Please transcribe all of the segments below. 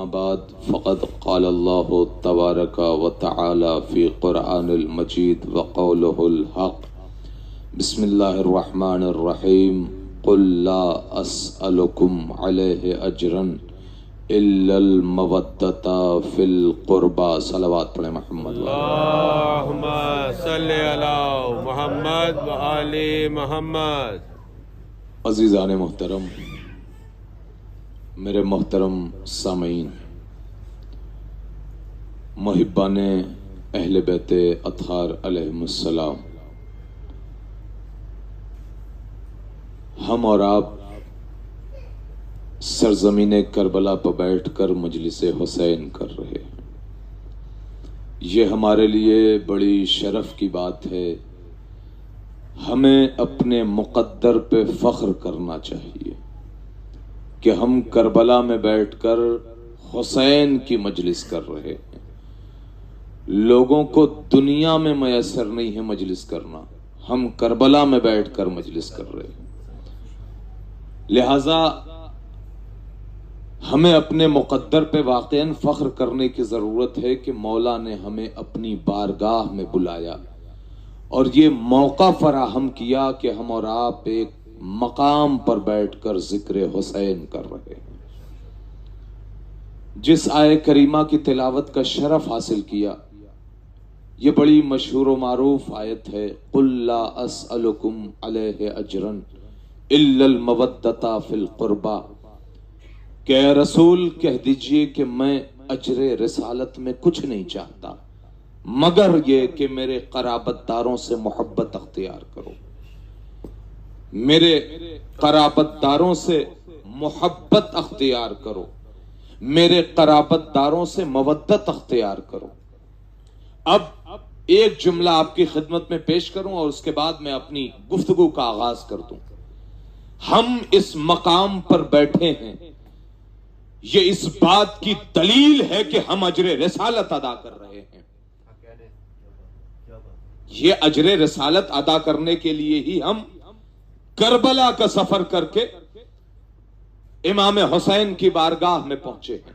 أما بعد فقد قال الله تبارك وتعالى في قرآن المجيد وقوله الحق بسم الله الرحمن الرحيم قل لا أسألكم عليه أجرا إلا المودة في القربى صلوات پڑھیں محمد اللهم صل على محمد وآل محمد۔ عزیزان محترم، میرے محترم سامعین، محبان اہل بیت اطہار علیہم السلام، ہم اور آپ سرزمین کربلا پر بیٹھ کر مجلس حسین کر رہے ہیں۔ یہ ہمارے لیے بڑی شرف کی بات ہے۔ ہمیں اپنے مقدر پہ فخر کرنا چاہیے کہ ہم کربلا میں بیٹھ کر حسین کی مجلس کر رہے ہیں۔ لوگوں کو دنیا میں میسر نہیں ہے مجلس کرنا، ہم کربلا میں بیٹھ کر مجلس کر رہے ہیں۔ لہذا ہمیں اپنے مقدر پہ واقعاً فخر کرنے کی ضرورت ہے کہ مولا نے ہمیں اپنی بارگاہ میں بلایا اور یہ موقع فراہم کیا کہ ہم اور آپ ایک مقام پر بیٹھ کر ذکر حسین کر رہے ہیں۔ جس آیے کریمہ کی تلاوت کا شرف حاصل کیا، یہ بڑی مشہور و معروف آیت ہے، قُلْ لَا أَسْأَلُكُمْ عَلَيْهِ أَجْرًا إِلَّا الْمَوَدَّةَ فِي الْقُرْبَى، کہ اے رسول کہہ دیجئے کہ میں اجر رسالت میں کچھ نہیں چاہتا مگر یہ کہ میرے قرابت داروں سے محبت اختیار کرو، میرے قرابت داروں سے محبت اختیار کرو، میرے قرابت داروں سے مودت اختیار کرو۔ اب ایک جملہ آپ کی خدمت میں پیش کروں اور اس کے بعد میں اپنی گفتگو کا آغاز کر دوں۔ ہم اس مقام پر بیٹھے ہیں، یہ اس بات کی دلیل ہے کہ ہم اجر رسالت ادا کر رہے ہیں۔ یہ اجر رسالت ادا کرنے کے لیے ہی ہم کربلا کا سفر کر کے امام حسین کی بارگاہ میں پہنچے ہیں۔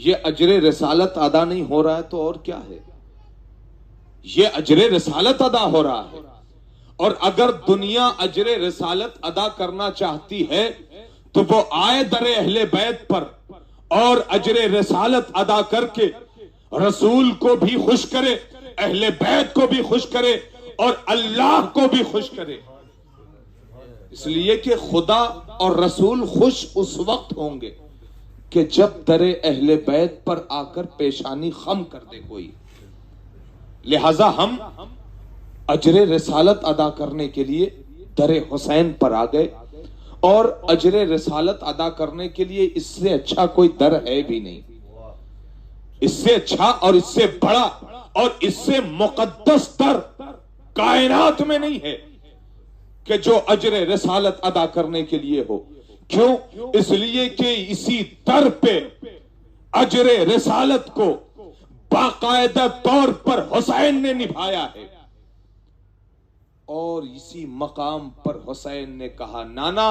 یہ اجر رسالت ادا نہیں ہو رہا ہے تو اور کیا ہے؟ یہ اجر رسالت ادا ہو رہا ہے، اور اگر دنیا اجر رسالت ادا کرنا چاہتی ہے تو وہ آئے در اہل بیت پر اور اجر رسالت ادا کر کے رسول کو بھی خوش کرے، اہل بیت کو بھی خوش کرے اور اللہ کو بھی خوش کرے، اس لیے کہ خدا اور رسول خوش اس وقت ہوں گے کہ جب در اہل بیت پر آ کر پیشانی خم کر دے کوئی۔ لہذا ہم اجر رسالت ادا کرنے کے لیے در حسین پر آ گئے، اور اجر رسالت ادا کرنے کے لیے اس سے اچھا کوئی در ہے بھی نہیں، اس سے اچھا اور اس سے بڑا اور اس سے مقدس در کائنات میں نہیں ہے کہ جو اجر رسالت ادا کرنے کے لیے ہو۔ کیوں؟ اس لیے کہ اسی در پہ اجر رسالت کو باقاعدہ طور پر حسین نے نبھایا ہے، اور اسی مقام پر حسین نے کہا نانا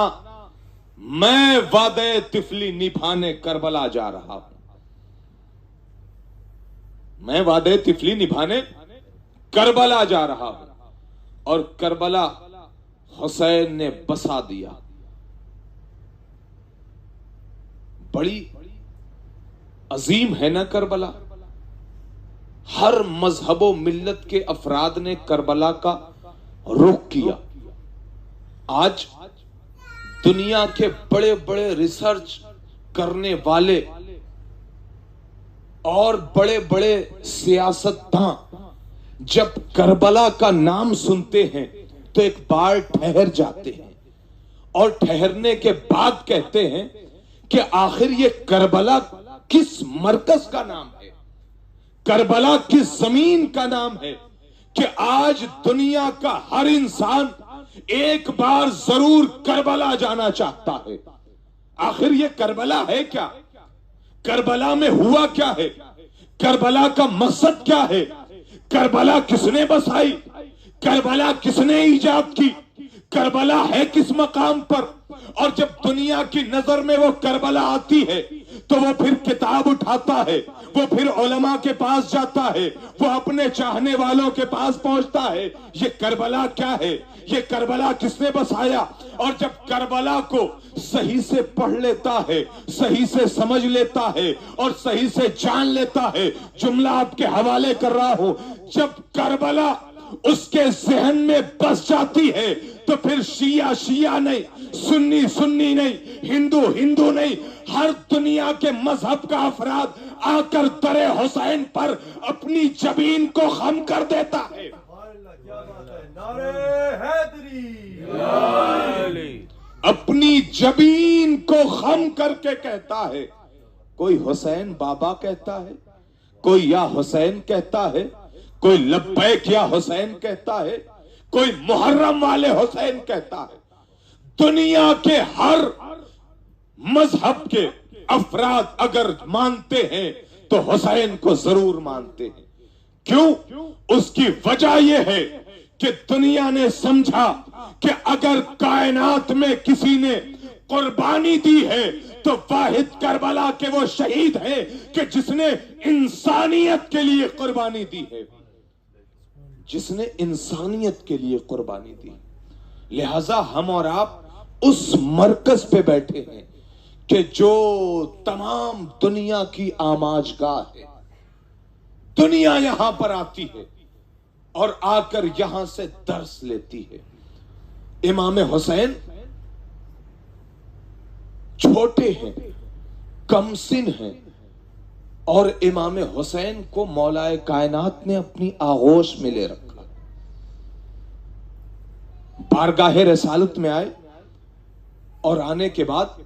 میں وعدہ طفلی نبھانے کربلا جا رہا ہوں، میں وعدہ طفلی نبھانے کربلا جا رہا ہوں، اور کربلا حسین نے بسا دیا۔ بڑی عظیم ہے نا کربلا، ہر مذہب و ملت کے افراد نے کربلا کا رخ کیا۔ آج دنیا کے بڑے بڑے ریسرچ کرنے والے اور بڑے بڑے سیاستداں جب کربلا کا نام سنتے ہیں تو ایک بار ٹھہر جاتے ہیں، اور ٹھہرنے کے بعد کہتے ہیں کہ آخر یہ کربلا کس مرکز کا نام ہے، کربلا کس زمین کا نام ہے کہ آج دنیا کا ہر انسان ایک بار ضرور کربلا جانا چاہتا ہے۔ آخر یہ کربلا ہے کیا؟ کربلا میں ہوا کیا ہے؟ کربلا کا مقصد کیا ہے؟ کربلا کس نے بسائی؟ کربلا کس نے ایجاد کی؟ کربلا ہے کس مقام پر؟ اور جب دنیا کی نظر میں وہ کربلا آتی ہے تو وہ پھر کتاب اٹھاتا ہے، وہ پھر علماء کے پاس جاتا ہے، وہ اپنے چاہنے والوں کے پاس پہنچتا ہے، یہ کربلا کیا ہے، یہ کربلا کس نے بسایا؟ اور جب کربلا کو صحیح سے پڑھ لیتا ہے، صحیح سے سمجھ لیتا ہے اور صحیح سے جان لیتا ہے، جملہ آپ کے حوالے کر رہا ہوں، جب کربلا اس کے ذہن میں بس جاتی ہے تو پھر شیعہ شیعہ نہیں، سنی سنی نہیں، ہندو ہندو نہیں، ہر دنیا کے مذہب کا افراد آ کر در حسین پر اپنی جبین کو خم کر دیتا ہے۔ اپنی جبین کو خم کر کے کہتا ہے، کوئی حسین بابا کہتا ہے، کوئی یا حسین کہتا ہے، کوئی لبیک یا حسین کہتا ہے، کوئی محرم والے حسین کہتا ہے۔ دنیا کے ہر مذہب کے افراد اگر مانتے ہیں تو حسین کو ضرور مانتے ہیں۔ کیوں؟ اس کی وجہ یہ ہے کہ دنیا نے سمجھا کہ اگر کائنات میں کسی نے قربانی دی ہے تو واحد کربلا کے وہ شہید ہے کہ جس نے انسانیت کے لیے قربانی دی ہے، جس نے انسانیت کے لیے قربانی دی۔ لہذا ہم اور آپ اس مرکز پہ بیٹھے ہیں کہ جو تمام دنیا کی آماج گاہ ہے، دنیا یہاں پر آتی ہے اور آ کر یہاں سے درس لیتی ہے۔ امام حسین چھوٹے ہیں، کم سن ہیں، اور امام حسین کو مولا کائنات نے اپنی آغوش میں لے رکھا۔ بارگاہ رسالت میں آئے اور آنے کے بعد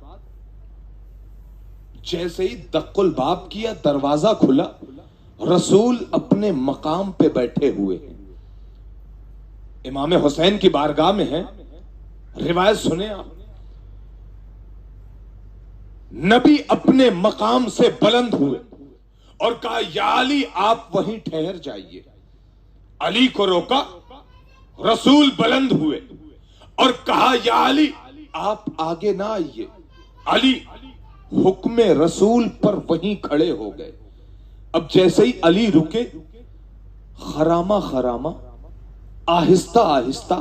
جیسے ہی دق الباب کیا، دروازہ کھلا، رسول اپنے مقام پہ بیٹھے ہوئے ہیں۔ امام حسین کی بارگاہ میں ہیں، روایت سنیں آپ، نبی اپنے مقام سے بلند ہوئے اور کہا یا علی آپ وہیں ٹھہر جائیے۔ علی کو روکا، رسول بلند ہوئے اور کہا یا علی آپ آگے نہ آئیے۔ علی حکم رسول پر وہیں کھڑے ہو گئے۔ اب جیسے ہی علی رکے، خرامہ خرامہ، آہستہ آہستہ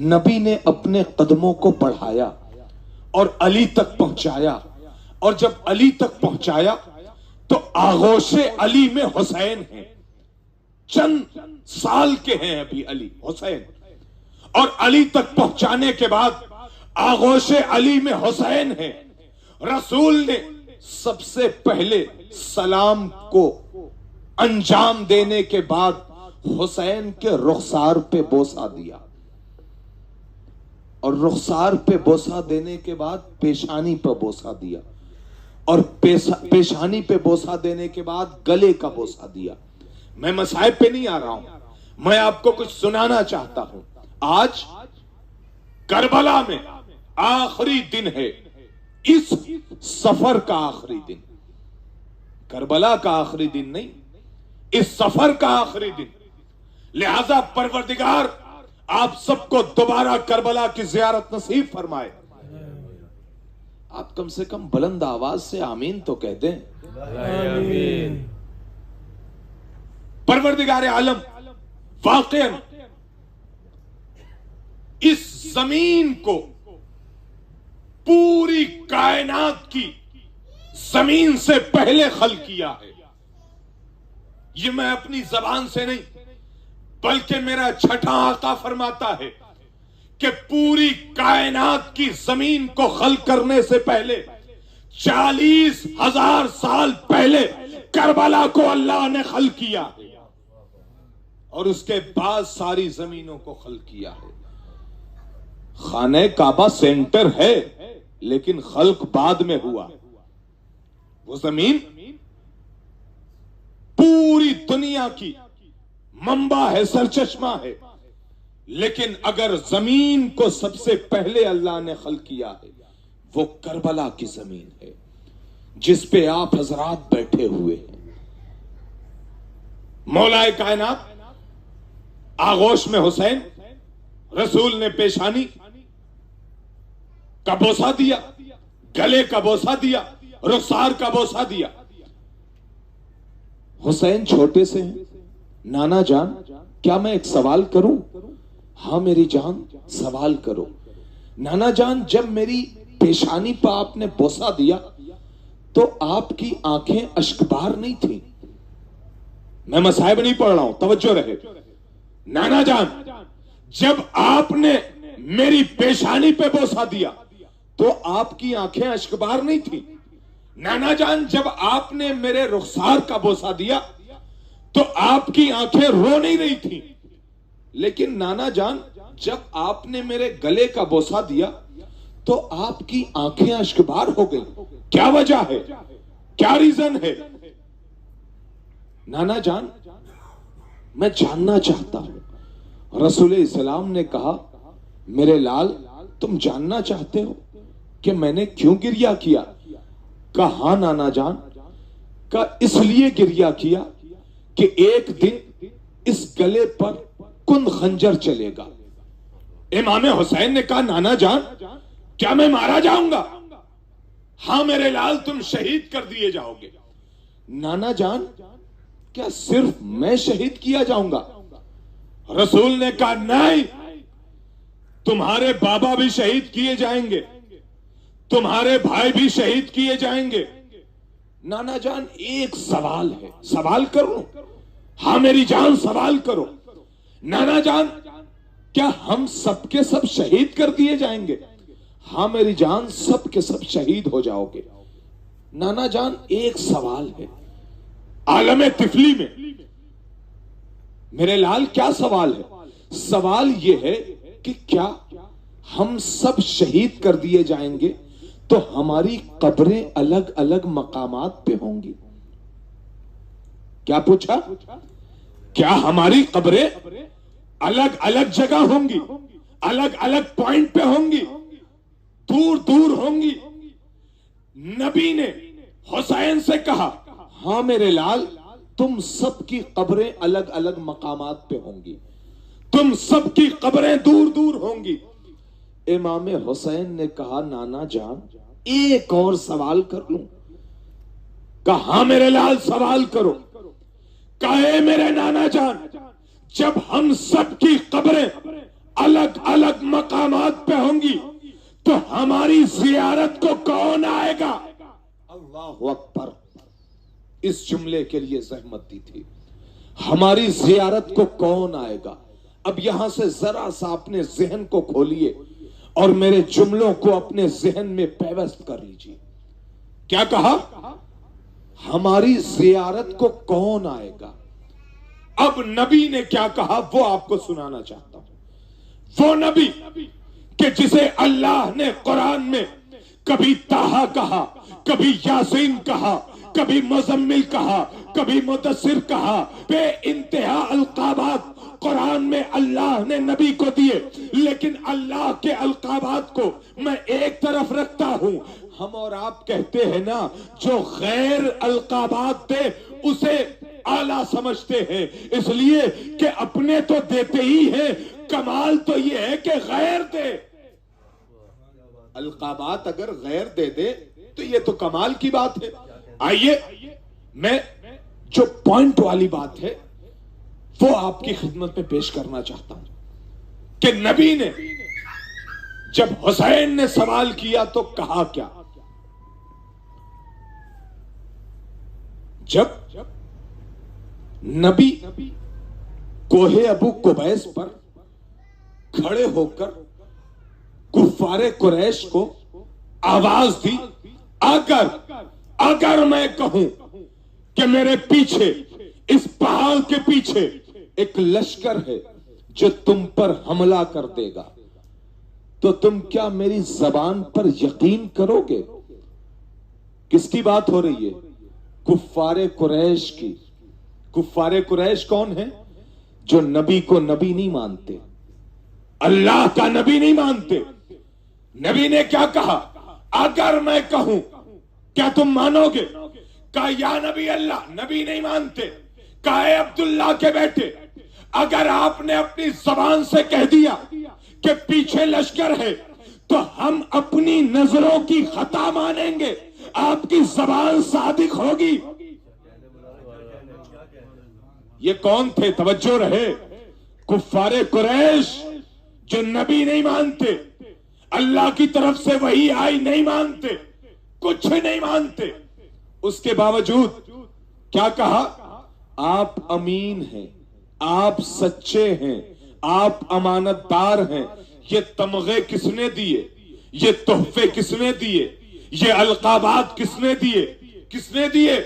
نبی نے اپنے قدموں کو بڑھایا اور علی تک پہنچایا، اور جب علی تک پہنچایا تو آغوش علی میں حسین ہیں، چند سال کے ہیں ابھی علی حسین، اور علی تک پہنچانے کے بعد آغوش علی میں حسین ہیں۔ رسول نے سب سے پہلے سلام کو انجام دینے کے بعد حسین کے رخسار پہ بوسہ دیا، اور رخسار پہ بوسہ دینے کے بعد پیشانی پہ بوسہ دیا، اور پیشانی پہ بوسہ دینے کے بعد گلے کا بوسہ دیا۔ میں مصائب پہ نہیں آ رہا ہوں، میں آپ کو کچھ سنانا چاہتا ہوں۔ آج کربلا میں آخری دن ہے، اس سفر کا آخری دن، کربلا کا آخری دن نہیں، اس سفر کا آخری دن۔ لہذا پروردگار آپ سب کو دوبارہ کربلا کی زیارت نصیب فرمائے۔ آپ کم سے کم بلند آواز سے آمین تو کہہ دیں۔ آمین۔ پروردگار عالم واقعاً اس زمین کو پوری کائنات کی زمین سے پہلے خلق کیا ہے۔ یہ میں اپنی زبان سے نہیں بلکہ میرا چھٹا آقا فرماتا ہے کہ پوری کائنات کی زمین کو خلق کرنے سے پہلے 40,000 سال پہلے کربلا کو اللہ نے خلق کیا ہے، اور اس کے بعد ساری زمینوں کو خلق کیا ہے۔ خانہ کعبہ سینٹر ہے لیکن خلق بعد میں ہوا۔ وہ زمین پوری دنیا کی منبع ہے، سرچشمہ ہے، لیکن اگر زمین کو سب سے پہلے اللہ نے خلق کیا ہے وہ کربلا کی زمین ہے جس پہ آپ حضرات بیٹھے ہوئے ہیں۔ مولا کائنات آغوش میں حسین، رسول نے پیشانی کا بوسہ دیا، گلے کا بوسہ دیا، رخسار کا بوسہ دیا۔ حسین چھوٹے سے ہیں، نانا جان کیا میں ایک سوال کروں؟ ہاں میری جان سوال کرو۔ نانا جان جب میری پیشانی پہ آپ نے بوسہ دیا تو آپ کی آنکھیں اشکبار نہیں تھیں۔ میں مصائب نہیں پڑھ رہا ہوں، توجہ رہے۔ نانا جان جب آپ نے میری پیشانی پہ بوسہ دیا تو آپ کی آنکھیں اشکبار نہیں تھیں۔ نانا جان جب آپ نے میرے رخسار کا بوسہ دیا تو آپ کی آنکھیں رو نہیں رہی تھیں۔ لیکن نانا جان جب آپ نے میرے گلے کا بوسہ دیا تو آپ کی آنکھیں اشکبار ہو گئی، کیا وجہ ہے؟ کیا ریزن ہے؟ نانا جان میں جاننا چاہتا ہوں۔ رسول اسلام نے کہا میرے لال تم جاننا چاہتے ہو کہ میں نے کیوں گریہ کیا؟ کہا ہاں نانا جان، کہا اس لیے گریہ کیا کہ ایک دن اس گلے پر کن خنجر چلے گا۔ امام حسین نے کہا نانا جان کیا میں مارا جاؤں گا؟ ہاں میرے لال تم شہید کر دیے جاؤ گے۔ نانا جان کیا صرف میں شہید کیا جاؤں گا؟ رسول نے کہا نہیں، تمہارے بابا بھی شہید کیے جائیں گے، تمہارے بھائی بھی شہید کیے جائیں گے۔ نانا جان ایک سوال ہے، سوال کرو؟ ہاں میری جان سوال کرو۔ نانا جان کیا ہم سب کے سب شہید کر دیے جائیں گے؟ ہاں میری جان سب کے سب شہید ہو جاؤ گے۔ نانا جان ایک سوال ہے، عالم طفلی میں میرے لال کیا سوال ہے؟ سوال یہ ہے کہ کیا ہم سب شہید کر دیے جائیں گے تو ہماری قبریں الگ الگ مقامات پہ ہوں گی؟ کیا پوچھا؟ کیا ہماری قبریں الگ الگ جگہ ہوں گی، الگ الگ پوائنٹ پہ ہوں گی، دور دور ہوں گی؟ نبی نے حسین سے کہا ہاں میرے لال تم سب کی قبریں الگ الگ مقامات پہ ہوں گی، تم سب کی قبریں دور دور ہوں گی۔ امام حسین نے کہا نانا جان ایک اور سوال کر لوں؟ کہا ہاں میرے لال سوال کرو۔ کہا اے میرے نانا جان جب ہم سب کی قبریں الگ الگ مقامات پہ ہوں گی تو ہماری زیارت کو کون آئے گا؟ اللہ اکبر، اس جملے کے لیے زحمت دی تھی، ہماری زیارت کو کون آئے گا؟ اب یہاں سے ذرا سا اپنے ذہن کو کھولیے اور میرے جملوں کو اپنے ذہن میں پیوست کر لیجیے۔ کیا کہا؟ ہماری زیارت کو کون آئے گا؟ اب نبی نے کیا کہا وہ آپ کو سنانا چاہتا ہوں۔ وہ نبی کہ جسے اللہ نے قرآن میں کبھی طٰہٰ کہا، کبھی یاسین کہا، کبھی مزمل کہا، کبھی مدثر کہا، بے انتہا القابات قرآن میں اللہ نے نبی کو دیے، لیکن اللہ کے القابات کو میں ایک طرف رکھتا ہوں۔ ہم اور آپ کہتے ہیں نا جو غیر القابات دے اسے اعلیٰ سمجھتے ہیں، اس لیے کہ اپنے تو دیتے ہی ہیں، کمال تو یہ ہے کہ غیر دے۔ القابات اگر غیر دے دے تو یہ تو کمال کی بات ہے۔ آئیے میں جو پوائنٹ والی بات ہے وہ آپ کی خدمت میں پیش کرنا چاہتا ہوں کہ نبی نے جب حسین نے سوال کیا تو کہا کیا؟ جب نبی کوہ ابو قبیس پر کھڑے ہو کر کفار قریش کو آواز دی، اگر میں کہوں کہ میرے پیچھے اس پہاڑ کے پیچھے ایک لشکر ہے جو تم پر حملہ کر دے گا تو تم کیا میری زبان پر یقین کرو گے؟ کس کی بات ہو رہی ہے؟ کفار قریش کی۔ کفار قریش کون ہیں؟ جو نبی کو نبی نہیں مانتے، اللہ کا نبی نہیں مانتے۔ نبی نے کیا کہا؟ اگر میں کہوں کیا تم مانو گے؟ کہا یا نبی اللہ، نبی نہیں مانتے۔ کہا اے عبداللہ کے بیٹے، اگر آپ نے اپنی زبان سے کہہ دیا کہ پیچھے لشکر ہے تو ہم اپنی نظروں کی خطا مانیں گے، آپ کی زبان صادق ہوگی. یہ کون تھے؟ توجہ رہے. کفار قریش جو نبی نہیں مانتے، اللہ کی طرف سے وحی آئی نہیں مانتے، کچھ نہیں مانتے. اس کے باوجود کیا کہا؟ آپ امین ہیں، آپ سچے ہیں، آپ امانت دار ہیں. یہ تمغے کس نے دیے؟ یہ تحفے کس نے دیے؟ یہ القابات کس نے دیے؟ کس نے دیے؟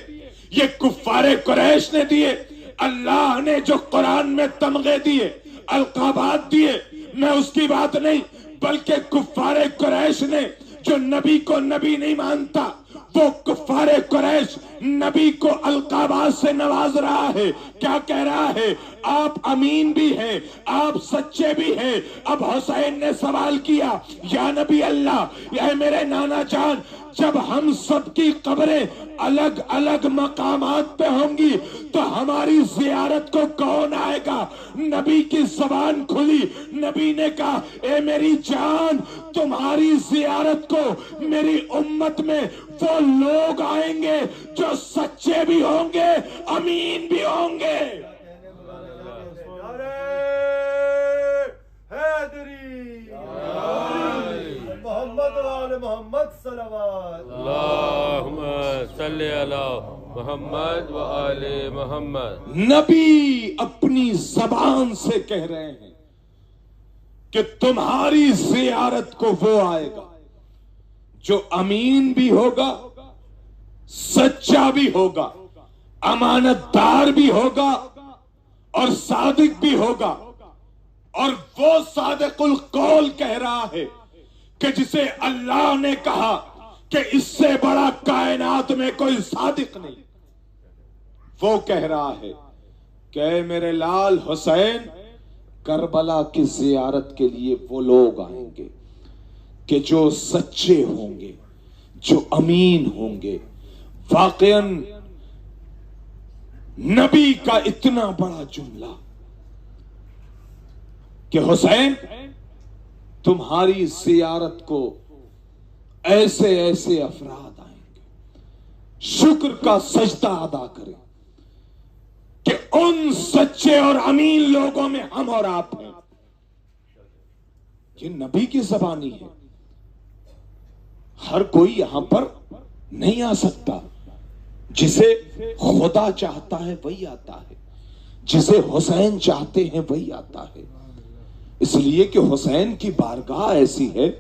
یہ کفار قریش نے دیے. اللہ نے جو قرآن میں تمغے دیے، القابات دیے، میں اس کی بات نہیں، بلکہ کفار قریش نے جو نبی کو نبی نہیں مانتا، وہ کفار قریش نبی کو القابات سے نواز رہا ہے. کیا کہہ رہا ہے؟ آپ امین بھی ہیں، آپ سچے بھی ہیں. اب حسین نے سوال کیا، یا نبی اللہ، اے میرے نانا جان، جب ہم سب کی قبریں الگ الگ مقامات پہ ہوں گی تو ہماری زیارت کو کون آئے گا؟ نبی کی زبان کھلی، نبی نے کہا، اے میری جان، تمہاری زیارت کو میری امت میں وہ لوگ آئیں گے جو سچے بھی ہوں گے، امین بھی ہوں گے. محمد وآل محمد صلوات. اللہم صلی علی محمد وآل محمد. نبی اپنی زبان سے کہہ رہے ہیں کہ تمہاری زیارت کو وہ آئے گا جو امین بھی ہوگا، سچا بھی ہوگا، امانت دار بھی ہوگا اور صادق بھی ہوگا. اور وہ صادق القول کہہ رہا ہے کہ جسے اللہ نے کہا کہ اس سے بڑا کائنات میں کوئی صادق نہیں. وہ کہہ رہا ہے کہ اے میرے لال حسین، کربلا کی زیارت کے لیے وہ لوگ آئیں گے کہ جو سچے ہوں گے، جو امین ہوں گے. واقعاً نبی کا اتنا بڑا جملہ کہ حسین، تمہاری زیارت کو ایسے ایسے افراد آئیں گے، شکر کا سجدہ ادا کریں کہ ان سچے اور امین لوگوں میں ہم اور آپ ہیں. یہ نبی کی زبانی ہے. ہر کوئی یہاں پر نہیں آ سکتا. جسے خدا چاہتا ہے وہی آتا ہے، جسے حسین چاہتے ہیں وہی آتا ہے. اس لیے کہ حسین کی بارگاہ ایسی ہے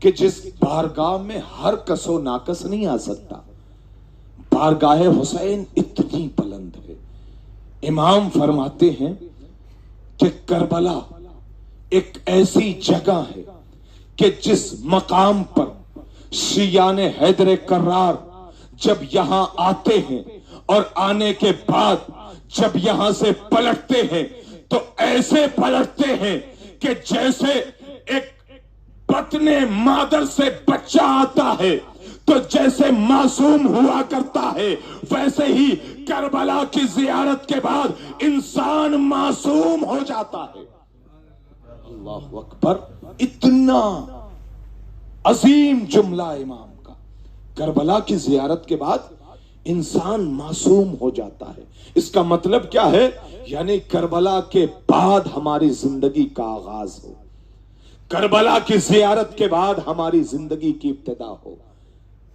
کہ جس بارگاہ میں ہر کس و ناقص نہیں آ سکتا. بارگاہ حسین اتنی بلند ہے. امام فرماتے ہیں کہ کربلا ایک ایسی جگہ ہے کہ جس مقام پر شیعان حیدر کرار جب یہاں آتے ہیں اور آنے کے بعد جب یہاں سے پلٹتے ہیں تو ایسے پلٹتے ہیں کہ جیسے ایک بطن مادر سے بچہ آتا ہے تو جیسے معصوم ہوا کرتا ہے، ویسے ہی کربلا کی زیارت کے بعد انسان معصوم ہو جاتا ہے. اللہ اکبر. اتنا عظیم جملہ امام کا. کربلا کی زیارت کے بعد انسان معصوم ہو جاتا ہے. اس کا مطلب کیا ہے؟ یعنی کربلا کے بعد ہماری زندگی کا آغاز ہو، کربلا کی زیارت کے بعد ہماری زندگی کی ابتدا ہو.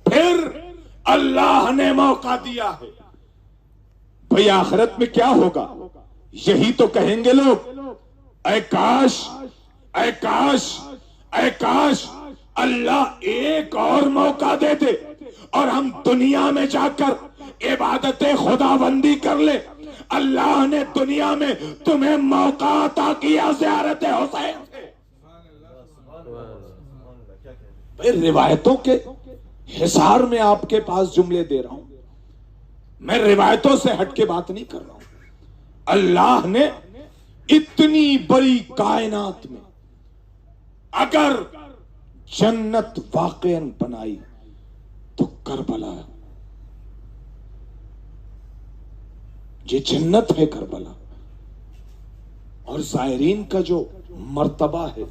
پھر اللہ نے موقع دیا ہے. بھئی آخرت میں کیا ہوگا؟ یہی تو کہیں گے لوگ، اے کاش، اے کاش، اے کاش اللہ ایک اور موقع دے دے اور ہم دنیا میں جا کر عبادت خدا بندی کر لے. اللہ نے دنیا میں تمہیں موقع عطا کیا زیارت حسین سے. روایتوں کے حصار میں آپ کے پاس جملے دے رہا ہوں، میں روایتوں سے ہٹ کے بات نہیں کر رہا ہوں. اللہ نے اتنی بڑی کائنات میں اگر جنت واقعاً بنائی تو کربلا، یہ جنت ہے کربلا. اور زائرین کا جو مرتبہ ہے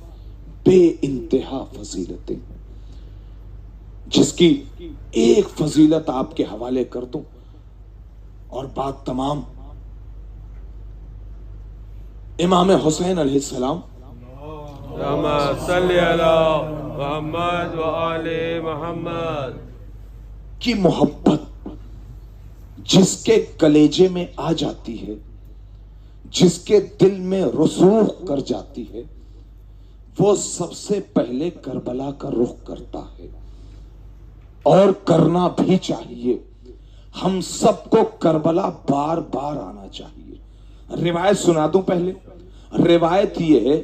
بے انتہا فضیلتیں. جس کی ایک فضیلت آپ کے حوالے کر دوں اور بات تمام. امام حسین علیہ السلام اللهم صل على محمد وآل محمد کی محبت جس کے کلیجے میں آ جاتی ہے، جس کے دل میں رسوخ کر جاتی ہے، وہ سب سے پہلے کربلا کا رخ کرتا ہے، اور کرنا بھی چاہیے. ہم سب کو کربلا بار بار آنا چاہیے. روایت سنا دوں پہلے. روایت یہ ہے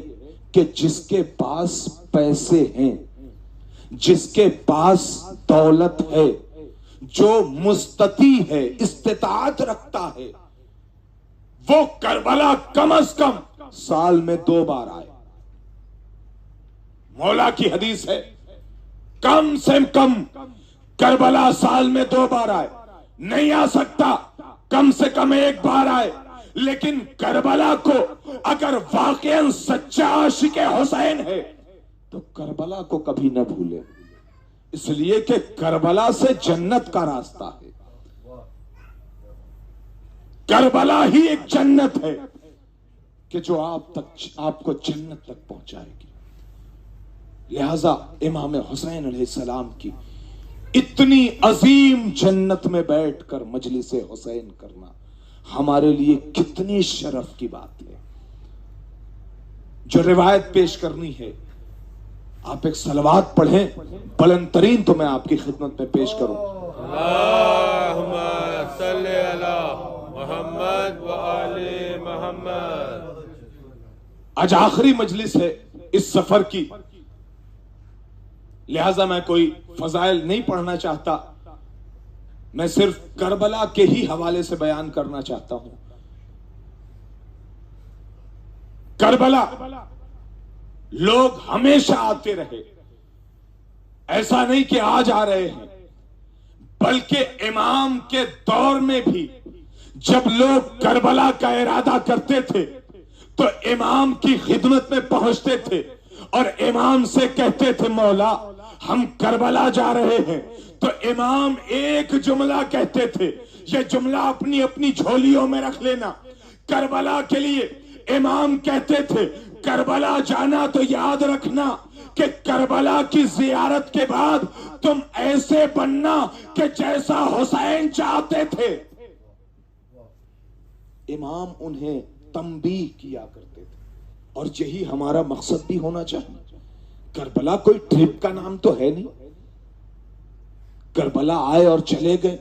کہ جس کے پاس پیسے ہیں، جس کے پاس دولت ہے، جو مستطیع ہے، استطاعت رکھتا ہے، وہ کربلا کم از کم سال میں 2 بار آئے. مولا کی حدیث ہے کم سے کم کربلا سال میں 2 بار آئے. نہیں آ سکتا کم سے کم 1 بار آئے. لیکن کربلا کو اگر واقعاً سچا عاشق حسین ہے تو کربلا کو کبھی نہ بھولے، اس لیے کہ کربلا سے جنت کا راستہ ہے. کربلا ہی ایک جنت ہے کہ جو آپ کو جنت تک پہنچائے گی. لہذا امام حسین علیہ السلام کی اتنی عظیم جنت میں بیٹھ کر مجلس حسین کرنا ہمارے لیے کتنی شرف کی بات ہے. جو روایت پیش کرنی ہے، آپ ایک صلوات پڑھیں بلند ترین، تو میں آپ کی خدمت میں پیش کروں. اللهم صل على محمد وآل محمد. آج آخری مجلس ہے اس سفر کی، لہذا میں کوئی فضائل نہیں پڑھنا چاہتا، میں صرف کربلا کے ہی حوالے سے بیان کرنا چاہتا ہوں. کربلا لوگ ہمیشہ آتے رہے، ایسا نہیں کہ آج آ رہے ہیں، بلکہ امام کے دور میں بھی جب لوگ کربلا کا ارادہ کرتے تھے تو امام کی خدمت میں پہنچتے تھے اور امام سے کہتے تھے مولا ہم کربلا جا رہے ہیں. تو امام ایک جملہ کہتے تھے، یہ جملہ اپنی اپنی جھولیوں میں رکھ لینا. کربلا کے لیے امام کہتے تھے کربلا جانا تو یاد رکھنا کہ کربلا کی زیارت کے بعد تم ایسے بننا کہ جیسا حسین چاہتے تھے. امام انہیں تنبیہ کیا کرتے تھے، اور یہی ہمارا مقصد بھی ہونا چاہیے. کربلا کوئی ٹرپ کا نام تو ہے نہیں. کربلا آئے اور چلے گئے.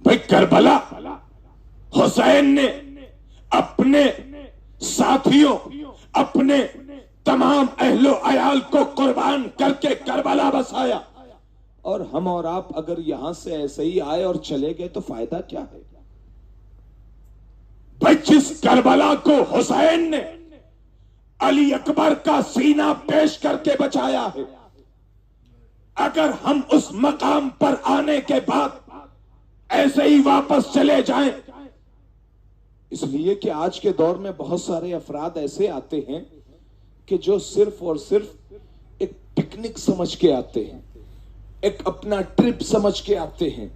بھائی کربلا حسین نے اپنے ساتھیوں، اپنے تمام اہل و عیال کو قربان کر کے کربلا بسایا، اور ہم اور آپ اگر یہاں سے ایسے ہی آئے اور چلے گئے تو فائدہ کیا ہے؟ بھائی جس کربلا کو حسین نے علی اکبر کا سینہ پیش کر کے بچایا ہے، اگر ہم اس مقام پر آنے کے بعد ایسے ہی واپس چلے جائیں، اس لیے کہ آج کے دور میں بہت سارے افراد ایسے آتے ہیں کہ جو صرف اور صرف ایک پکنک سمجھ کے آتے ہیں، ایک اپنا ٹرپ سمجھ کے آتے ہیں.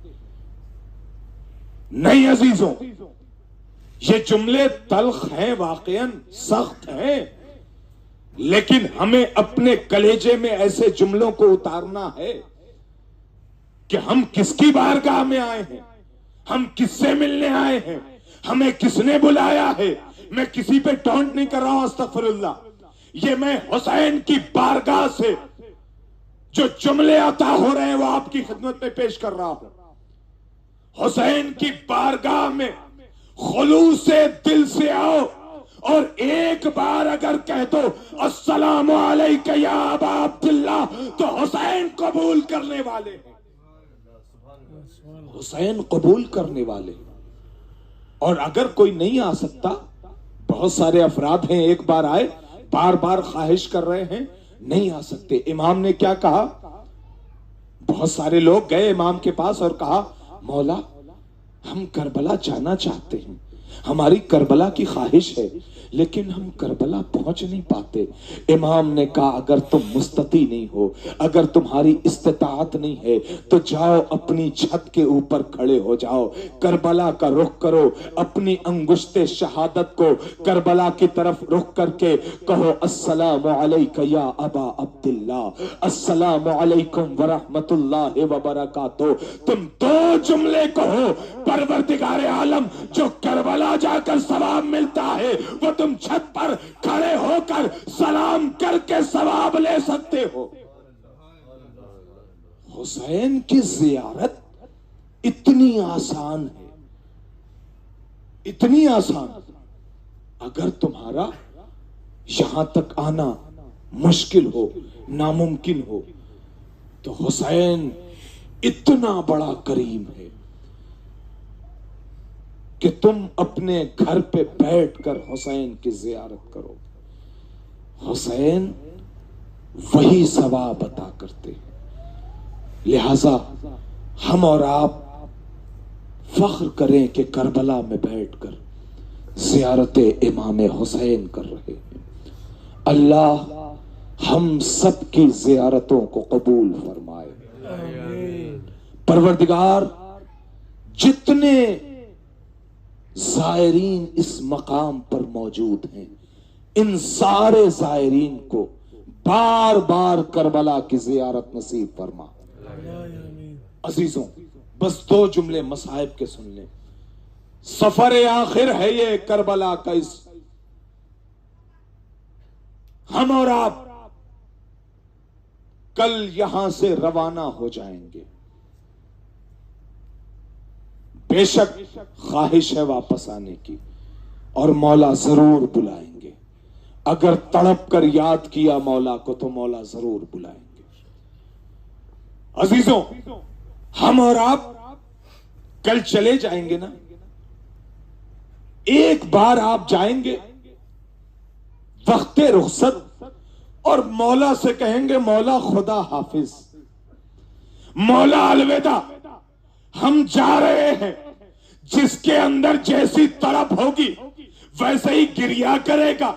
نہیں عزیزوں، یہ جملے تلخ ہیں، واقعاً سخت ہیں، لیکن ہمیں اپنے کلیجے میں ایسے جملوں کو اتارنا ہے کہ ہم کس کی بارگاہ میں آئے ہیں، ہم کس سے ملنے آئے ہیں، ہمیں کس نے بلایا ہے. میں کسی پہ ٹونٹ نہیں کر رہا ہوں، استغفر اللہ. یہ میں حسین کی بارگاہ سے جو جملے عطا ہو رہے ہیں وہ آپ کی خدمت میں پیش کر رہا ہوں. حسین کی بارگاہ میں خلوص دل سے آؤ اور ایک بار اگر کہہ دو السلام علیکہ یا ابا عبداللہ تو حسین قبول کرنے والے ہیں. حسین قبول کرنے والے. اور اگر کوئی نہیں آ سکتا، بہت سارے افراد ہیں ایک بار آئے بار بار خواہش کر رہے ہیں، نہیں آ سکتے. امام نے کیا کہا؟ بہت سارے لوگ گئے امام کے پاس اور کہا مولا ہم کربلا جانا چاہتے ہیں، ہماری کربلا کی خواہش ہے، لیکن ہم کربلا پہنچ نہیں پاتے. امام نے کہا اگر تم مستطیع نہیں ہو, اگر تمہاری استطاعت نہیں ہے تو جاؤ اپنی چھت کے اوپر کھڑے ہو جاؤ, کربلا کا رخ کرو, اپنی انگشت شہادت کو کربلا کی طرف رخ کر کے کہو السلام علیک یا ابا عبداللہ, السلام علیکم ورحمت اللہ وبرکاتہ. تم دو جملے کہو, پروردگار عالم جو کربلا جا کر ثواب ملتا ہے وہ تم چھت پر کھڑے ہو کر سلام کر کے ثواب لے سکتے ہو. حسین کی زیارت اتنی آسان ہے, اتنی آسان. اگر تمہارا یہاں تک آنا مشکل ہو, ناممکن ہو, تو حسین اتنا بڑا کریم ہے کہ تم اپنے گھر پہ بیٹھ کر حسین کی زیارت کرو. حسین وہی ثواب عطا کرتے ہیں. لہذا ہم اور آپ فخر کریں کہ کربلا میں بیٹھ کر زیارت امام حسین کر رہے ہیں. اللہ ہم سب کی زیارتوں کو قبول فرمائے. پروردگار جتنے زائرین اس مقام پر موجود ہیں ان سارے زائرین کو بار بار کربلا کی زیارت نصیب فرما. عزیزوں بس دو جملے مصائب کے سن لیں. سفر آخر ہے یہ کربلا کا. اس ہم اور آپ کل یہاں سے روانہ ہو جائیں گے. بے شک خواہش ہے واپس آنے کی اور مولا ضرور بلائیں گے. اگر تڑپ کر یاد کیا مولا کو تو مولا ضرور بلائیں گے. عزیزوں ہم اور آپ کل چلے جائیں گے نا. ایک بار آپ جائیں گے وقت رخصت اور مولا سے کہیں گے مولا خدا حافظ, مولا الوداع, ہم جا رہے ہیں. جس کے اندر جیسی تڑپ ہوگی ویسے ہی گریا کرے گا,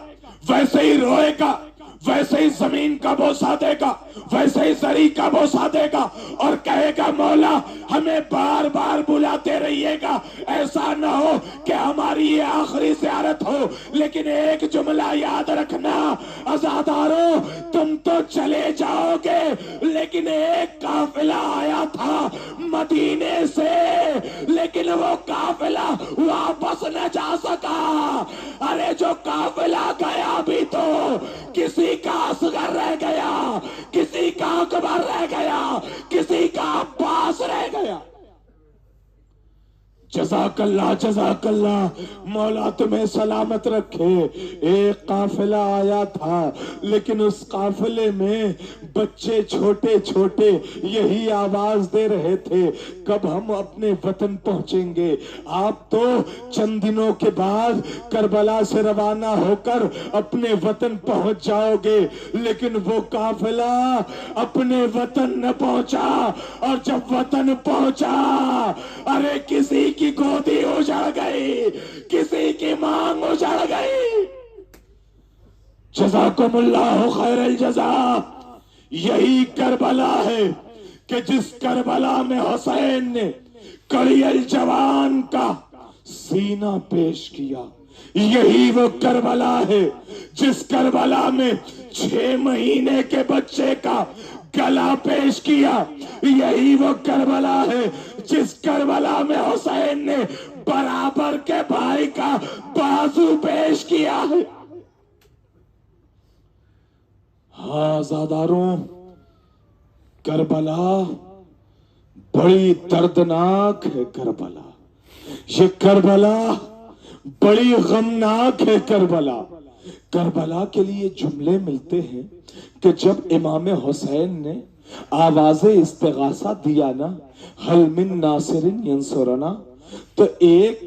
ویسے ہی روئے گا, ویسے ہی زمین کا بوسہ دے گا, ویسے ہی زری کا بوسہ دے گا اور کہے گا مولا ہمیں بار بار بلاتے رہیے گا, ایسا نہ ہو کہ ہماری یہ آخری زیارت ہو. لیکن ایک جملہ یاد رکھنا عزادارو, تم تو چلے جاؤ گے لیکن ایک قافلہ آیا تھا مدینے سے, لیکن وہ قافلہ واپس نہ جا سکا. ارے جو قافلہ گیا بھی تو کسی کا اصغر رہ گیا, کسی کا اکبر رہ گیا, کسی کا عباس رہ گیا. جزاک اللہ جزاک اللہ, مولا تمہیں سلامت رکھے. ایک قافلہ آیا تھا لیکن اس قافلے میں بچے چھوٹے چھوٹے یہی آواز دے رہے تھے کب ہم اپنے وطن پہنچیں گے. آپ تو چند دنوں کے بعد کربلا سے روانہ ہو کر اپنے وطن پہنچ جاؤ گے, لیکن وہ قافلہ اپنے وطن نہ پہنچا. اور جب وطن پہنچا ارے کسی کی گودی اجڑ گئی, کسی کی مانگ اجڑ گئی. جزاکم اللہ خیر الجزا. یہی کربلا ہے کہ جس کربلا میں حسین نے کڑی الجوان کا سینہ پیش کیا. یہی وہ کربلا ہے جس کربلا میں 6 مہینے کے بچے کا گلا پیش کیا. یہی وہ کربلا ہے جس کربلا میں حسین نے برابر کے بھائی کا بازو پیش کیا ہے. ہاں زاداروں, کربلا بڑی دردناک ہے. کربلا, یہ کربلا بڑی غمناک ہے. کربلا, کربلا کے لیے جملے ملتے ہیں کہ جب امام حسین نے آواز استغاثہ دیا نا, حل من ناصر ینصرنا, تو ایک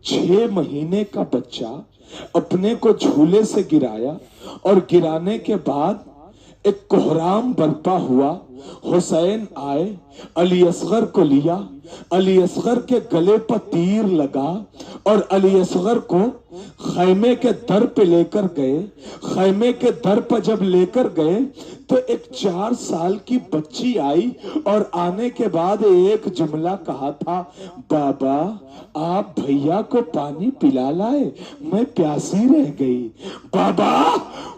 6 مہینے کا بچہ اپنے کو جھولے سے گرایا اور گرانے کے بعد ایک کوہرام برپا ہوا حسین آئے، علی اصغر کو لیا، علی اصغر کے گلے پر تیر لگا اور علی اصغر کو خیمے کے در پہ لے کر گئے۔ خیمے کے در پر جب لے کر گئے تو ایک 4 سال کی بچی آئی اور آنے کے بعد ایک جملہ کہا تھا، بابا آپ بھیا کو پانی پلا لائے، میں پیاسی رہ گئی۔ بابا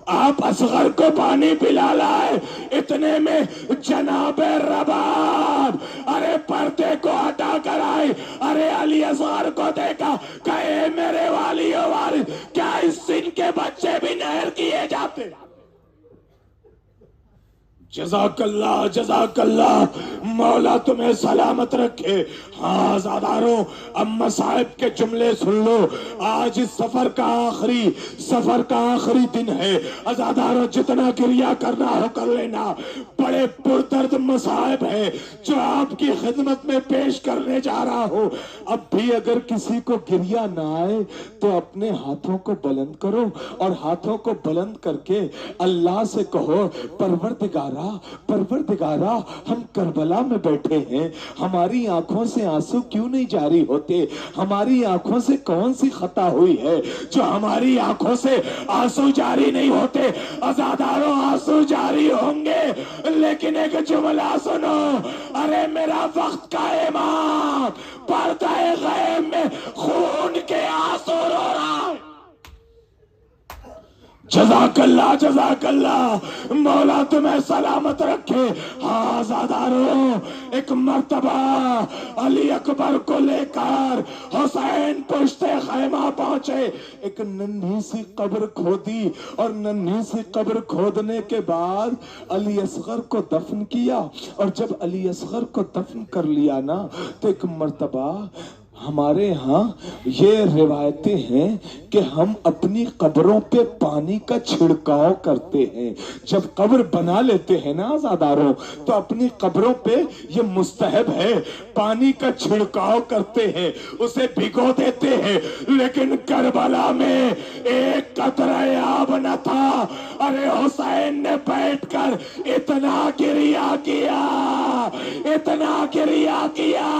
آپ اصغر کو پانی پلا لائے۔ اتنے میں جناب رباب ارے پردے کو ہٹا کر آئی، ارے علی اصغر کو دیکھا، کہے میرے والی و وارث، کیا اس سن کے بچے بھی نہر کیے جاتے؟ جزاک اللہ، جزاک اللہ، مولا تمہیں سلامت رکھے۔ ہاں زاداروں، اب مصائب کے جملے سن لو۔ آج اس سفر کا آخری دن ہے۔ ازاداروں، جتنا گریہ کرنا ہو کر لینا، بڑے پردرد مصائب ہے جو آپ کی خدمت میں پیش کرنے جا رہا ہو۔ اب بھی اگر کسی کو گریہ نہ آئے تو اپنے ہاتھوں کو بلند کرو اور ہاتھوں کو بلند کر کے اللہ سے کہو، پروردگارا ہم کربلا میں بیٹھے ہیں، ہماری آنکھوں سے آنسو کیوں نہیں جاری ہوتے؟ ہماری آنکھوں سے کون سی خطا ہوئی ہے جو ہماری آنکھوں سے آنسو جاری نہیں ہوتے؟ ازاداروں، آنسو جاری ہوں گے، لیکن ایک جملہ سنو، ارے میرا وقت کا امام پردہ غیب میں خون کے آنسو رو رہا ہے۔ جزاک اللہ، جزاک اللہ، مولا تمہیں سلامت رکھے۔ ہاں زاداروں، ایک مرتبہ علی اکبر کو لے کر حسین پشت خیمہ پہنچے، ایک ننھی سی قبر کھودی اور ننھی سی قبر کھودنے کے بعد علی اصغر کو دفن کیا، اور جب علی اصغر کو دفن کر لیا نا تو ایک مرتبہ ہمارے ہاں یہ روایتیں ہیں کہ ہم اپنی قبروں پہ پانی کا چھڑکاؤ کرتے ہیں۔ جب قبر بنا لیتے ہیں نا آزاداروں، تو اپنی قبروں پہ یہ مستحب ہے، پانی کا چھڑکاؤ کرتے ہیں، اسے بھگو دیتے ہیں۔ لیکن کربلا میں ایک قطرہ آب نہ تھا۔ ارے حسین نے بیٹھ کر اتنا گریہ کیا، اتنا گریہ کیا،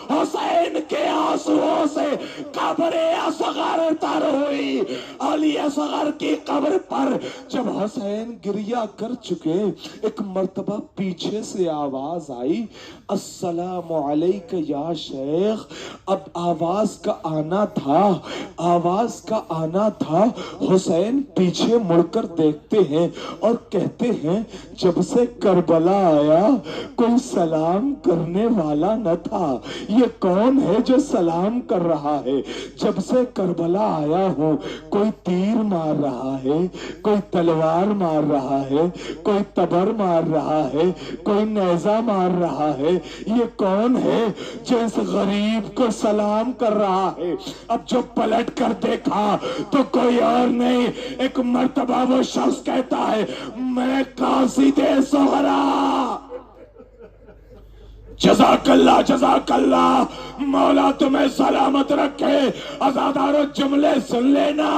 حسین کے آنسوؤں سے قبر اصغر تر ہوئی۔ علی اصغر کی قبر پر جب حسین گریہ کر چکے، ایک مرتبہ پیچھے سے آواز آئی، السلام علیک یا شیخ۔ اب آواز کا آنا تھا، حسین پیچھے مڑ کر دیکھتے ہیں اور کہتے ہیں، جب سے کربلا آیا کوئی سلام کرنے والا نہ تھا، یہ کون ہے جو سلام کر رہا ہے؟ جب سے کربلا آیا ہوں، کوئی تیر مار رہا ہے، کوئی تلوار مار رہا ہے، کوئی تبر مار رہا ہے، کوئی نیزہ مار رہا ہے، یہ کون ہے جو اس غریب کو سلام کر رہا ہے؟ اب جو پلٹ کر دیکھا تو کوئی اور نہیں، ایک مرتبہ وہ شخص کہتا ہے، میں قاصد صغرا۔ جزاک اللہ، جزاک اللہ، مولا تمہیں سلامت رکھے۔ ازاداروں، جملے سن لینا،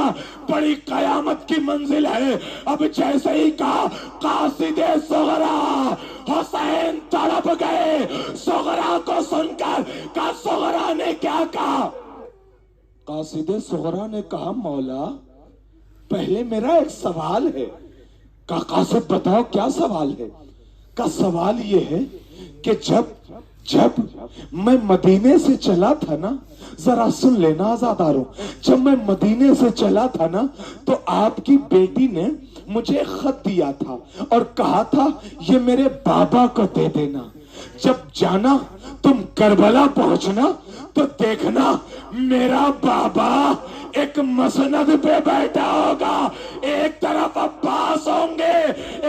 بڑی قیامت کی منزل ہے۔ اب جیسے ہی کہا قاصد صغرا، حسین تڑپ گئے صغرا کو سن کر۔ کہا صغرا نے کیا کہا؟ قاصد صغرا نے کہا، مولا پہلے میرا ایک سوال ہے۔ کہا قاصد بتاؤ کیا سوال ہے؟ کا سوال یہ ہے کہ جب میں مدینے سے چلا تھا نا، ذرا سن لینا آزاداروں، جب میں مدینے سے چلا تھا نا تو آپ کی بیٹی نے مجھے خط دیا تھا اور کہا تھا یہ میرے بابا کو دے دینا، جب جانا تم کربلا پہنچنا تو دیکھنا میرا بابا ایک مسند پہ بیٹھا ہوگا، ایک طرف عباس ہوں گے،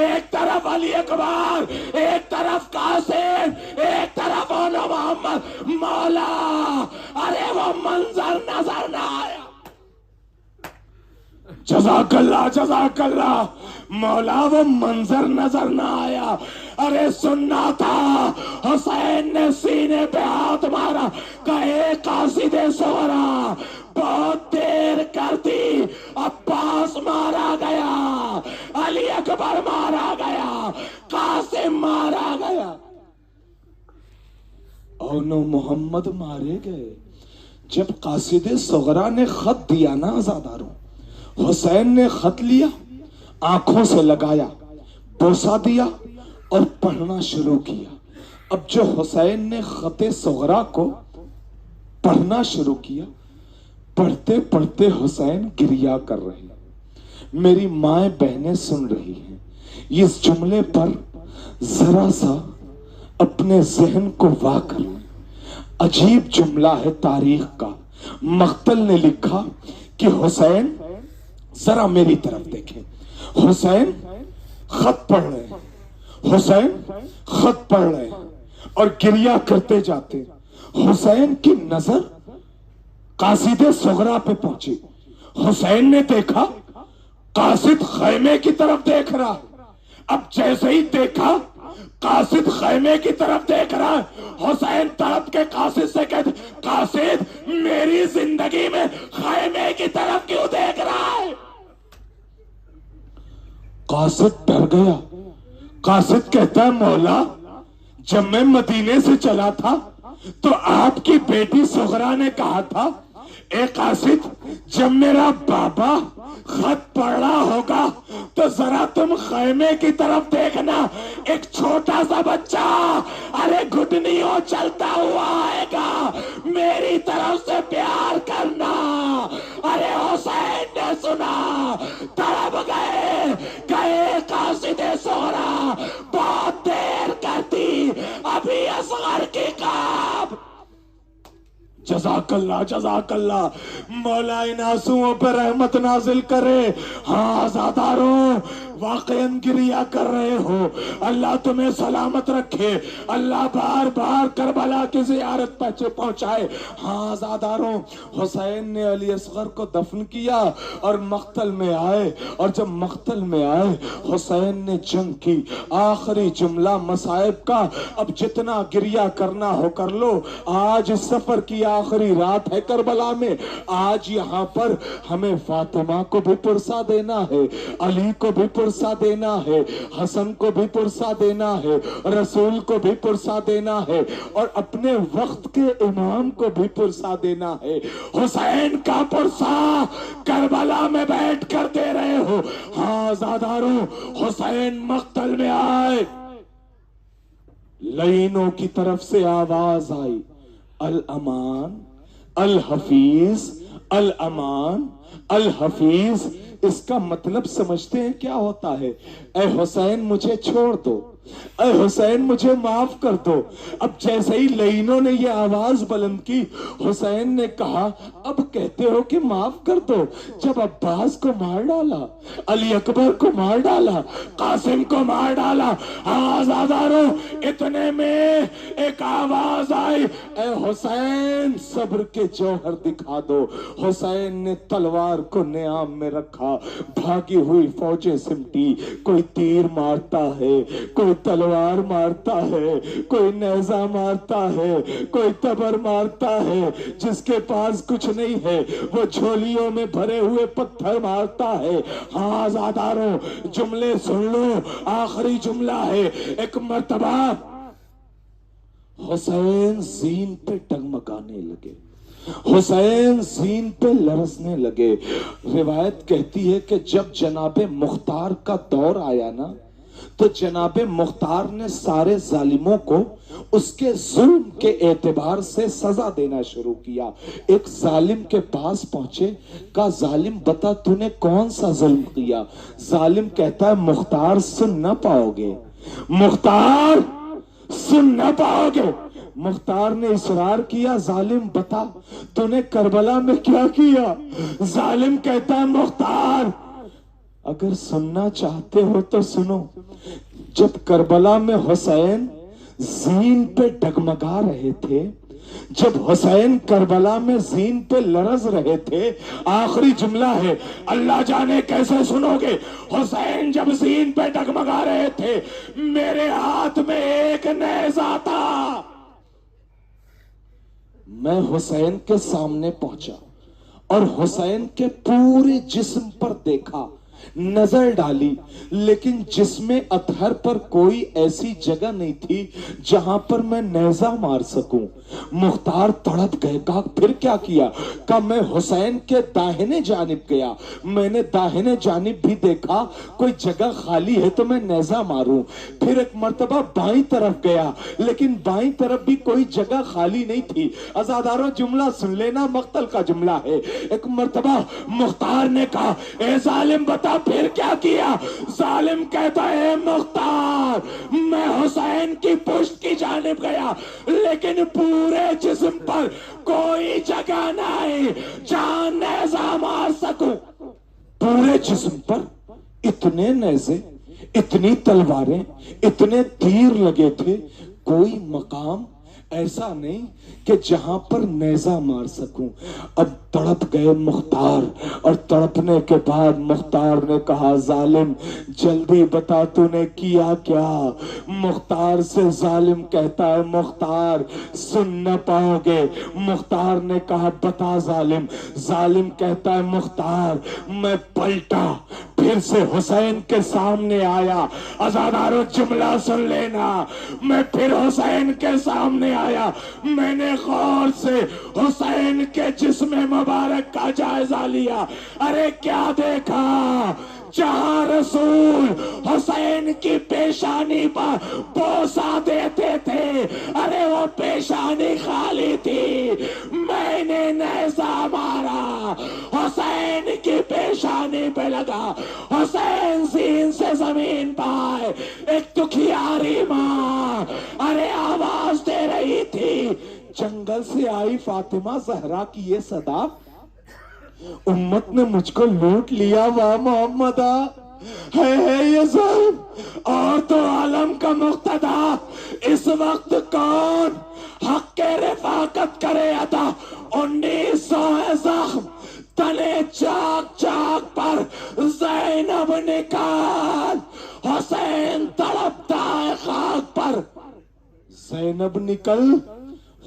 ایک طرف علی اکبر، ایک طرف قاسم، ایک طرف محمد۔ مولا ارے وہ منظر نظر نہ آیا۔ جزاک اللہ، جزاک اللہ، مولا وہ منظر نظر نہ آیا۔ ارے سننا تھا، حسین نے سینے پہ ہاتھ مارا، کہے قاصد صغرا بہت دیر کر دی، عباس مارا گیا، علی اکبر مارا گیا، قاسم مارا گیا۔ اور نو محمد مارے گئے۔ جب قاصد صغرا نے خط دیا نا عزاداروں، حسین نے خط لیا، آنکھوں سے لگایا، بوسہ دیا اور پڑھنا شروع کیا۔ اب جو حسین نے خط صغرا کو پڑھنا شروع کیا، پڑھتے پڑھتے حسین گریا کر رہے ہیں۔ میری مائیں بہنیں سن رہی ہیں۔ اس جملے پر ذرا سا اپنے ذہن کو واہ کر لیں۔ عجیب جملہ ہے تاریخ کا۔ مقتل نے لکھا کہ حسین، ذرا میری طرف دیکھیں، حسین خط پڑھ رہے ہیں، حسین خط پڑھ رہے ہیں اور گریا کرتے جاتے۔ حسین کی نظر قاصد صغرا پہ پہنچی۔ حسین نے دیکھا قاصد خیمے کی طرف دیکھ رہا ہے۔ اب جیسے ہی دیکھا قاصد خیمے کی طرف دیکھ رہا ہے، حسین تڑپ کے قاصد سے کہتے، قاصد میری زندگی میں خیمے کی طرف کیوں دیکھ رہا ہے؟ قاصد ڈر گیا۔ قاصد کہتا ہے مولا، جب میں مدینے سے چلا تھا تو آپ کی بیٹی صغرا نے کہا تھا، اے قاصد جب میرا بابا خط پڑھ رہا ہوگا تو ذرا تم خیمے کی طرف دیکھنا، ایک چھوٹا سا بچہ ارے گھٹنیوں چلتا ہوا آئے گا، میری طرف سے پیار کرنا۔ ارے حسین نے سنا، تڑپ گئے قاصد صغرا، بہت دیر کرتی، ابھی اصغر کی کام۔ جزاک اللہ، جزاک اللہ، مولا ان آنسوؤں پر رحمت نازل کرے۔ ہاں عزاداروں، واقعاً گریا کر رہے ہو، اللہ تمہیں سلامت رکھے، اللہ بار بار کربلا کی زیارت پہنچائے۔ ہاں عزاداروں، حسین نے علی اصغر کو دفن کیا اور مقتل میں آئے، اور جب مقتل میں آئے حسین نے جنگ کی۔ آخری جملہ مصائب کا، اب جتنا گریا کرنا ہو کر لو۔ آج اس سفر کی آخری رات ہے کربلا میں۔ آج یہاں پر ہمیں فاطمہ کو بھی پرسا دینا ہے، علی کو بھی پرسا دینا ہے، حسن کو بھی پرسا دینا ہے، رسول کو بھی پرسا دینا ہے، اور اپنے وقت کے امام کو بھی پرسا دینا ہے۔ حسین کا پرسا کربلا میں بیٹھ کر دے رہے ہو۔ ہاں عزاداروں، حسین مقتل میں آئے، لعینوں کی طرف سے آواز آئی، الامان الحفیظ، الامان الحفیظ۔ اس کا مطلب سمجھتے ہیں کیا ہوتا ہے؟ اے حسین مجھے چھوڑ دو، اے حسین مجھے معاف کر دو۔ اب جیسے ہی لعینوں نے یہ آواز بلند کی، حسین نے کہا اب کہتے ہو کہ معاف کر دو، جب عباس کو مار ڈالا، علی اکبر کو مار ڈالا، قاسم کو مار ڈالا۔ ہاں عزاداروں، اتنے میں ایک آواز آئی، اے حسین صبر کے جوہر دکھا دو۔ حسین نے تلوار کو نیام میں رکھا، بھاگی ہوئی فوجیں سمٹی، کوئی تیر مارتا ہے، کوئی تلوار مارتا ہے، کوئی نیزہ مارتا ہے، کوئی تبر مارتا ہے، جس کے پاس کچھ نہیں ہے وہ جھولیوں میں بھرے ہوئے پتھر مارتا ہے۔ ہاں عزاداروں، جملے سن لو، آخری جملہ ہے۔ ایک مرتبہ حسین زین پہ ڈگمگانے لگے، حسین زین پہ لرزنے لگے۔ روایت کہتی ہے کہ جب جناب مختار کا دور آیا نا، تو جناب مختار نے سارے ظالموں کو اس کے ظلم کے اعتبار سے سزا دینا شروع کیا۔ ایک ظالم کے پاس پہنچے، کہا ظالم بتا تو نے کون سا ظلم کیا؟ ظالم کہتا ہے مختار سن نہ پاؤ گے، مختار سن نہ پاؤ گے۔ مختار نے اصرار کیا، ظالم بتا تو نے کربلا میں کیا کیا؟ ظالم کہتا ہے مختار اگر سننا چاہتے ہو تو سنو، جب کربلا میں حسین زین پہ ڈگمگا رہے تھے، جب حسین کربلا میں زین پہ لرز رہے تھے، آخری جملہ ہے، اللہ جانے کیسے سنو گے۔ حسین جب زین پہ ڈگمگا رہے تھے، میرے ہاتھ میں ایک نیزہ تھا، میں حسین کے سامنے پہنچا اور حسین کے پورے جسم پر دیکھا، نظر ڈالی لیکن جسم اطہر پر کوئی ایسی جگہ نہیں تھی جہاں پر میں نیزہ مار سکوں۔ مختار تڑپ گئے، کہا پھر کیا کیا؟ کہا میں حسین کے داہنے جانب گیا، میں نے داہنے جانب بھی دیکھا کوئی جگہ خالی ہے تو میں نیزہ ماروں، پھر ایک مرتبہ بائیں طرف گیا لیکن بائیں طرف بھی کوئی جگہ خالی نہیں تھی۔ عزاداروں جملہ سن لینا، مقتل کا جملہ ہے۔ ایک مرتبہ مختار نے کہا اے ظالم بتا پھر کیا کیا؟ ظالم کہتا ہے مختار میں حسین کی پشت کی جانب گیا لیکن پورے جسم پر کوئی جگہ نہیں جہاں نیزہ مار سکوں۔ پورے جسم پر اتنے نیزے، اتنی تلواریں، اتنے تیر لگے تھے، کوئی مقام ایسا نہیں کہ جہاں پر نیزہ مار سکوں۔ اب تڑپ گئے مختار، اور تڑپنے کے بعد مختار نے کہا ظالم جلدی بتا تو نے کیا کیا؟ مختار سے ظالم کہتا ہے مختار سن نہ پاؤ گے۔ مختار نے کہا بتا ظالم۔ ظالم کہتا ہے مختار میں پلٹا، پھر سے حسین کے سامنے آیا۔ عزادارو جملہ سن لینا، میں پھر حسین کے سامنے آیا، میں نے غور سے حسین کے جسم مبارک کا جائزہ لیا۔ ارے کیا دیکھا؟ جہاں رسول حسین کی پیشانی پر بوسہ دیتے تھے، ارے وہ پیشانی خالی تھی۔ میں نے نیزہ مارا، حسین کی پیشانی پہ لگا، حسین سین سے زمین پائے، ایک دکھیاری ماں ارے آواز دے رہی تھی۔ جنگل سے آئی فاطمہ زہرا کی یہ صدا، امت نے مجھ کو لوٹ لیا، واہ محمدہ ہے یہ ظلم اور تو عالم کا مقتدا۔ اس وقت کون حق کے رفاقت کرے عطا؟ 1900 زخم تنے چاک چاک پر زینب نکال، حسین تڑپتا ہے خاک پر۔ زینب نکل،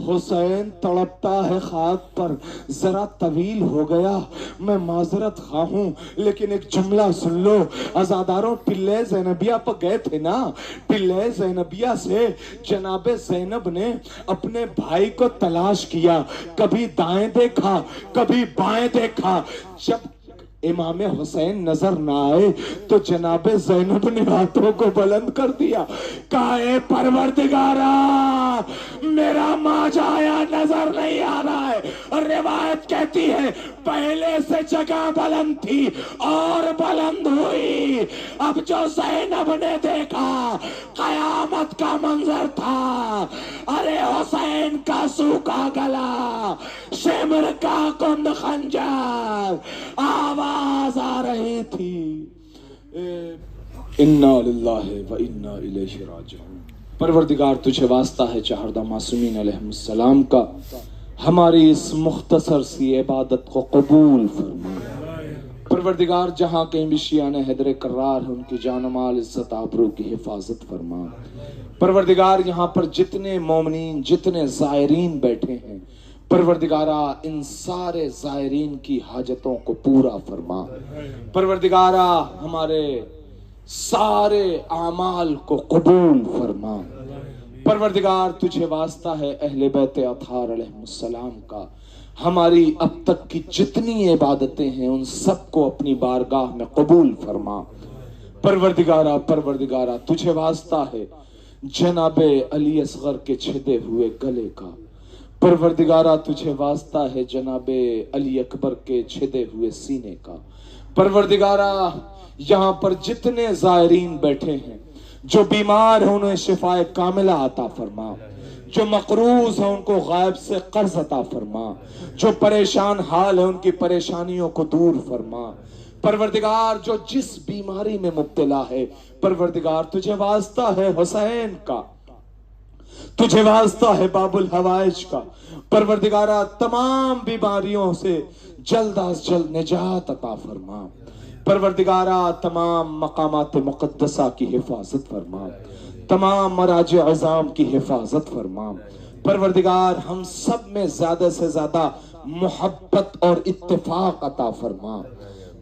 حسین تڑپتا ہے خاک پر۔ ذرا طویل ہو گیا، میں معذرت خواہ ہوں، لیکن ایک جملہ سن لو۔ عزاداروں پلے زینبیہ پر گئے تھے نا، پلے زینبیہ سے جناب زینب نے اپنے بھائی کو تلاش کیا، کبھی دائیں دیکھا کبھی بائیں دیکھا، جب امام حسین نظر نہ آئے تو جناب زینب نے ہاتھوں کو بلند کر دیا، کہا اے پروردگارا میرا ماجایا نظر نہیں آ رہا ہے۔ اور روایت کہتی ہے پہلے سے جگہ بلند تھی اور بلند ہوئی۔ اب جو زینب نے دیکھا قیامت کا منظر تھا، ارے حسین کا سوکھا گلا، شمر کا کند خنجر، آواز آ رہی تھی انا للہ و انا الیہ راجعون۔ پروردگار تجھے واسطہ ہے چہردہ معصومین علیہ السلام کا، ہماری اس مختصر سی عبادت کو قبول فرما۔ پروردگار جہاں کہیں بھی شیعان حیدر کرار ہیں ان کی جان و مال عزت آبرو کی حفاظت فرما۔ پروردگار یہاں پر جتنے مومنین جتنے زائرین بیٹھے ہیں، پروردگارہ ان سارے زائرین کی حاجتوں کو پورا فرما۔ پروردگارہ ہمارے سارے اعمال کو قبول فرما۔ پروردگار تجھے واسطہ ہے اہل بیت اطہار علیہ السلام کا، ہماری اب تک کی جتنی عبادتیں ہیں ان سب کو اپنی بارگاہ میں قبول فرما۔ پروردگارہ تجھے واسطہ ہے جناب علی اصغر کے چھدے ہوئے گلے کا، پروردگارہ تجھے واسطہ ہے جناب علی اکبر کے چھدے ہوئے سینے کا۔ پروردگارہ یہاں پر جتنے زائرین بیٹھے ہیں، جو بیمار ہیں انہیں شفاء کاملہ عطا فرما، جو مقروض ہیں ان کو غائب سے قرض عطا فرما، جو پریشان حال ہیں ان کی پریشانیوں کو دور فرما۔ پروردگار جو جس بیماری میں مبتلا ہے، پروردگار تجھے واسطہ ہے حسین کا، تجھے واسطہ ہے باب الحوائج کا، پروردگارہ تمام بیماریوں سے جلد از جلد نجات عطا فرما۔ پروردگارہ تمام مقامات مقدسہ کی حفاظت فرما، تمام مراجع عظام کی حفاظت فرما۔ پروردگار ہم سب میں زیادہ سے زیادہ محبت اور اتفاق عطا فرما۔